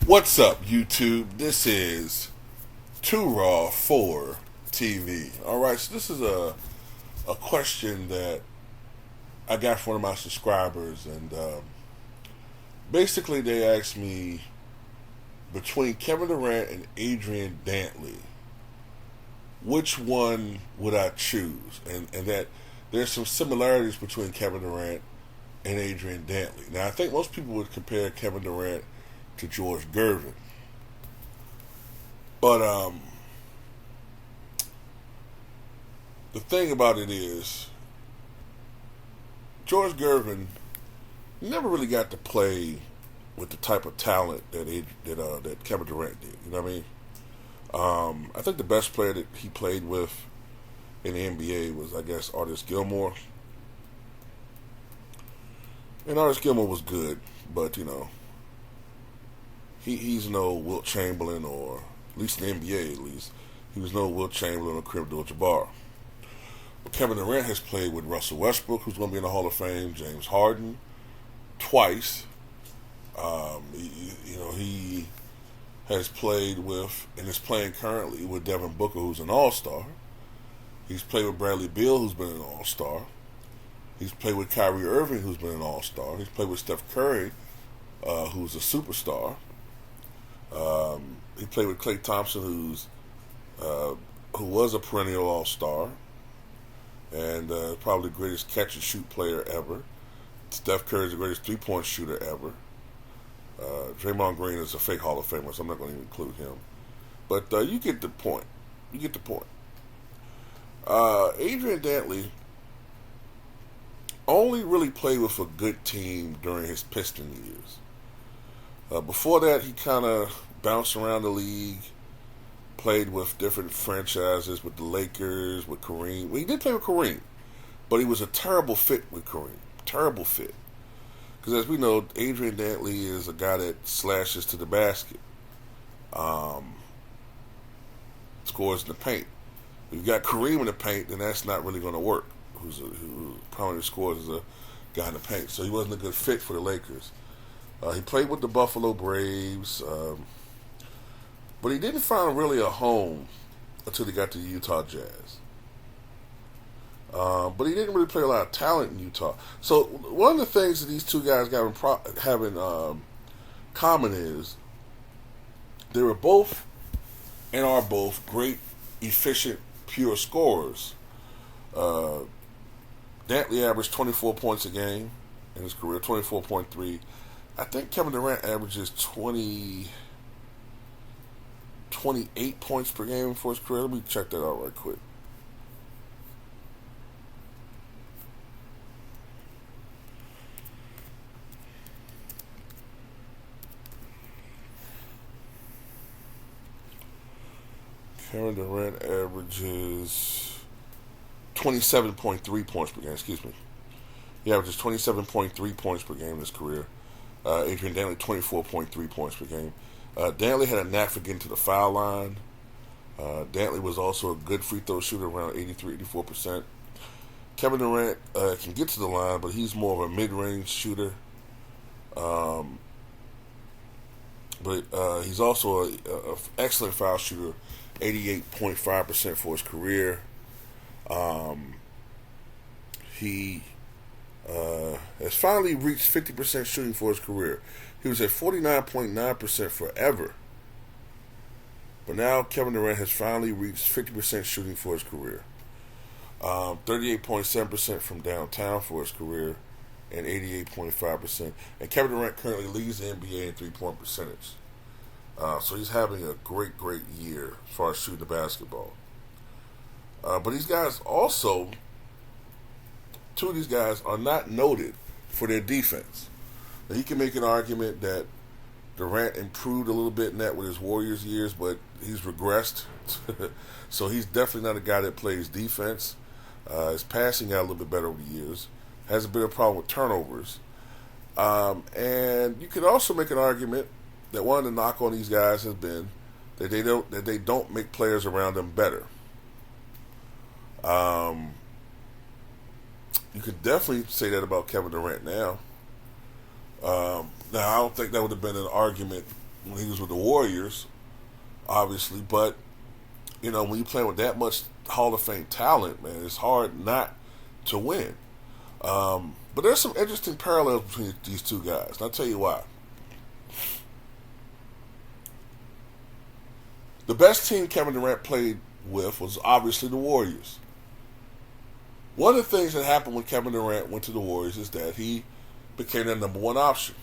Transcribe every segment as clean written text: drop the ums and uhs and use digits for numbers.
What's up, YouTube? This is Too Raw for TV. All right, so this is a question that I got from one of my subscribers, and basically they asked me between Kevin Durant and Adrian Dantley, which one would I choose? And that there's some similarities between Kevin Durant and Adrian Dantley. Now, I think most people would compare Kevin Durant to George Gervin. But the thing about it is, George Gervin never really got to play with the type of talent that Kevin Durant did. You know what I mean? I think the best player that he played with in the NBA was, I guess, Artis Gilmore. And Artis Gilmore was good, but, you know, he's no Wilt Chamberlain, or at least in the NBA, at least. He was no Wilt Chamberlain or Kareem Abdul-Jabbar. But Kevin Durant has played with Russell Westbrook, who's going to be in the Hall of Fame, James Harden, twice. He has played with, and is playing currently with Devin Booker, who's an All-Star. He's played with Bradley Beal, who's been an All-Star. He's played with Kyrie Irving, who's been an All-Star. He's played with Steph Curry, who's a superstar. He played with Klay Thompson, who was a perennial All-Star, and probably the greatest catch-and-shoot player ever. Steph Curry is the greatest three-point shooter ever. Draymond Green is a fake Hall of Famer, so I'm not going to include him. But you get the point. Adrian Dantley only really played with a good team during his Piston years. Before that, he kind of bounced around the league, played with different franchises, with the Lakers, with Kareem. Well, he did play with Kareem, but he was a terrible fit with Kareem. Terrible fit. Because as we know, Adrian Dantley is a guy that slashes to the basket. Scores in the paint. If you've got Kareem in the paint, then that's not really going to work. Who primarily scores as a guy in the paint. So he wasn't a good fit for the Lakers. He played with the Buffalo Braves, but he didn't find really a home until he got to the Utah Jazz. But he didn't really play a lot of talent in Utah. So one of the things that these two guys have in common is they were both and are both great, efficient, pure scorers. Dantley averaged 24 points a game in his career, 24.3. I think Kevin Durant averages 28 points per game for his career. Let me check that out right quick. Kevin Durant averages 27.3 points per game. Excuse me. He averages 27.3 points per game in his career. Adrian Dantley, 24.3 points per game. Dantley had a knack for getting to the foul line. Dantley was also a good free throw shooter, around 83-84%. Kevin Durant can get to the line, but he's more of a mid-range shooter. But he's also an excellent foul shooter, 88.5% for his career. He has finally reached 50% shooting for his career. He was at 49.9% forever. But now Kevin Durant has finally reached 50% shooting for his career. 38.7% from downtown for his career, and 88.5%. And Kevin Durant currently leads the NBA in three-point percentage. So he's having a great year as far as shooting the basketball. But these guys also, two of these guys are not noted for their defense. Now, you can make an argument that Durant improved a little bit in that with his Warriors years, but he's regressed. So he's definitely not a guy that plays defense. His passing got a little bit better over the years. Has a bit of a problem with turnovers. And you can also make an argument that one of the knock on these guys has been that they don't make players around them better. You could definitely say that about Kevin Durant now. Now, I don't think that would have been an argument when he was with the Warriors, obviously. But when you play with that much Hall of Fame talent, man, it's hard not to win. But there's some interesting parallels between these two guys, and I'll tell you why. The best team Kevin Durant played with was obviously the Warriors. One of the things that happened when Kevin Durant went to the Warriors is that he became their number one option.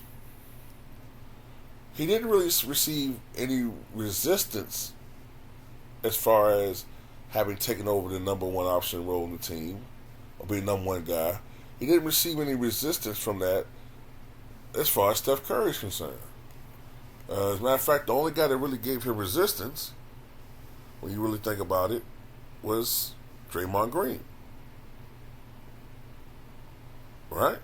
He didn't really receive any resistance as far as having taken over the number one option role in the team or being number one guy. He didn't receive any resistance from that as far as Steph Curry is concerned. As a matter of fact, the only guy that really gave him resistance, when you really think about it, was Draymond Green. Right?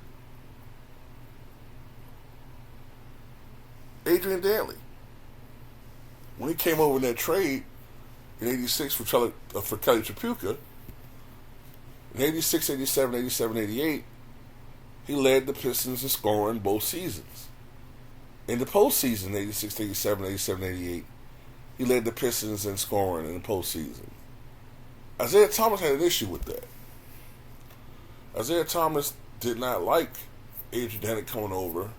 Adrian Dantley. When he came over in that trade in 86 for Kelly Tripucka, in 86, 87, 87, 88, he led the Pistons in scoring both seasons. In the postseason, 86, 87, 87, 88, he led the Pistons in scoring in the postseason. Isaiah Thomas had an issue with that. Isaiah Thomas did not like Adrian Dantley coming over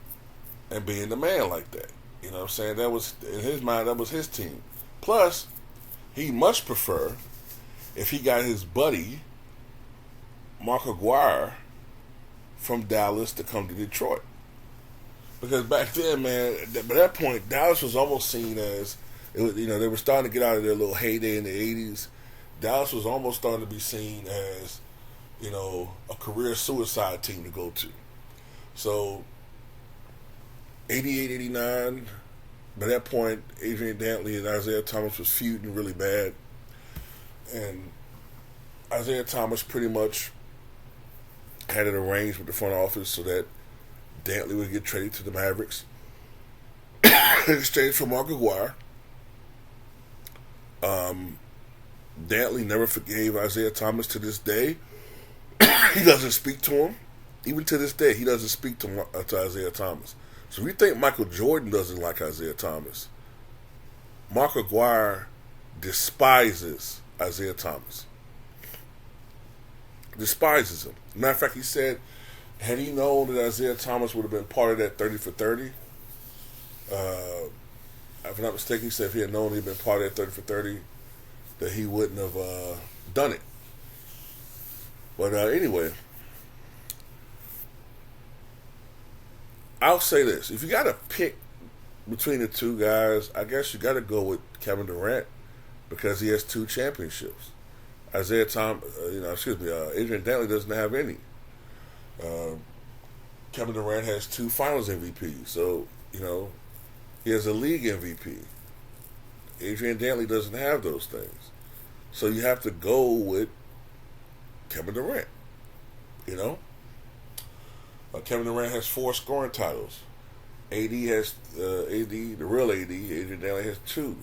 and being the man like that. You know what I'm saying? That was, in his mind, that was his team. Plus, he much prefer if he got his buddy, Mark Aguirre, from Dallas to come to Detroit. Because back then, man, by that point, Dallas was almost seen as, they were starting to get out of their little heyday in the 80s. Dallas was almost starting to be seen as, a career suicide team to go to. So, 88, 89, by that point, Adrian Dantley and Isaiah Thomas was feuding really bad. And Isaiah Thomas pretty much had it arranged with the front office so that Dantley would get traded to the Mavericks in exchange for Mark Aguirre. Dantley never forgave Isaiah Thomas to this day. He doesn't speak to him. Even to this day, he doesn't speak to Isaiah Thomas. So if you think Michael Jordan doesn't like Isaiah Thomas, Mark Aguirre despises Isaiah Thomas. Despises him. Matter of fact, he said, had he known that Isaiah Thomas would have been part of that 30 for 30, if I'm not mistaken, he said if he had known he'd been part of that 30 for 30, that he wouldn't have done it. But anyway, I'll say this. If you got to pick between the two guys, I guess you got to go with Kevin Durant because he has 2 championships. Adrian Dantley doesn't have any. Kevin Durant has 2 Finals MVPs, so he has a league MVP. Adrian Dantley doesn't have those things, so you have to go with Kevin Durant. Kevin Durant has 4 scoring titles. AD has the real AD. Adrian Dantley has 2.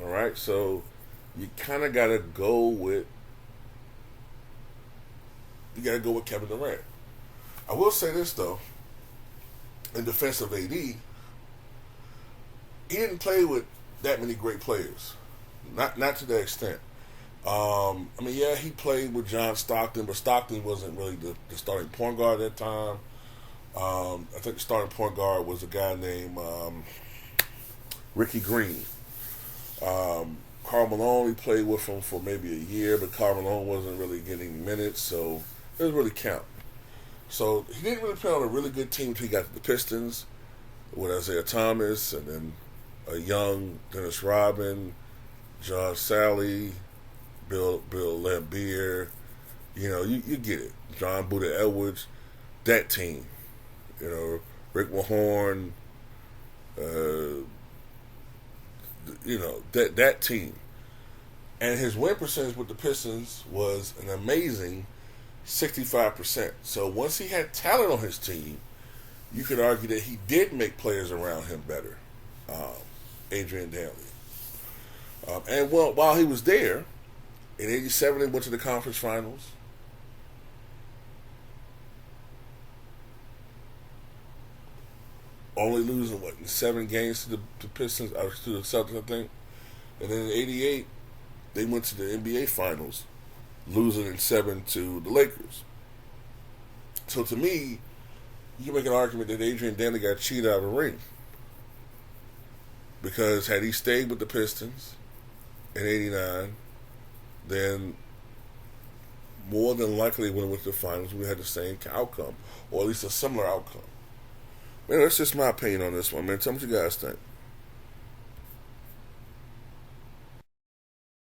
All right, so you kind of got to go with. You got to go with Kevin Durant. I will say this though. In defense of AD, he didn't play with that many great players. Not to that extent. He played with John Stockton, but Stockton wasn't really the starting point guard at that time. I think the starting point guard was a guy named Ricky Green. Karl Malone, he played with him for maybe a year, but Karl Malone wasn't really getting minutes, so it doesn't really count. So he didn't really play on a really good team until he got to the Pistons with Isaiah Thomas and then a young Dennis Rodman, John Sally, Bill Laimbeer, you get it. John Buda Edwards, that team, Rick Mahorn, that team. And his win percentage with the Pistons was an amazing 65%. So once he had talent on his team, you could argue that he did make players around him better, Adrian Dantley. And while he was there, in 87, they went to the conference finals. only losing in 7 games to the Pistons, to the Celtics, I think. And then in '88, they went to the NBA Finals, losing in 7 to the Lakers. So to me, you can make an argument that Adrian Dantley got cheated out of a ring. Because had he stayed with the Pistons in '89, then more than likely when we went to the finals, we had the same outcome, or at least a similar outcome. Man, that's just my opinion on this one, man. Tell me what you guys think.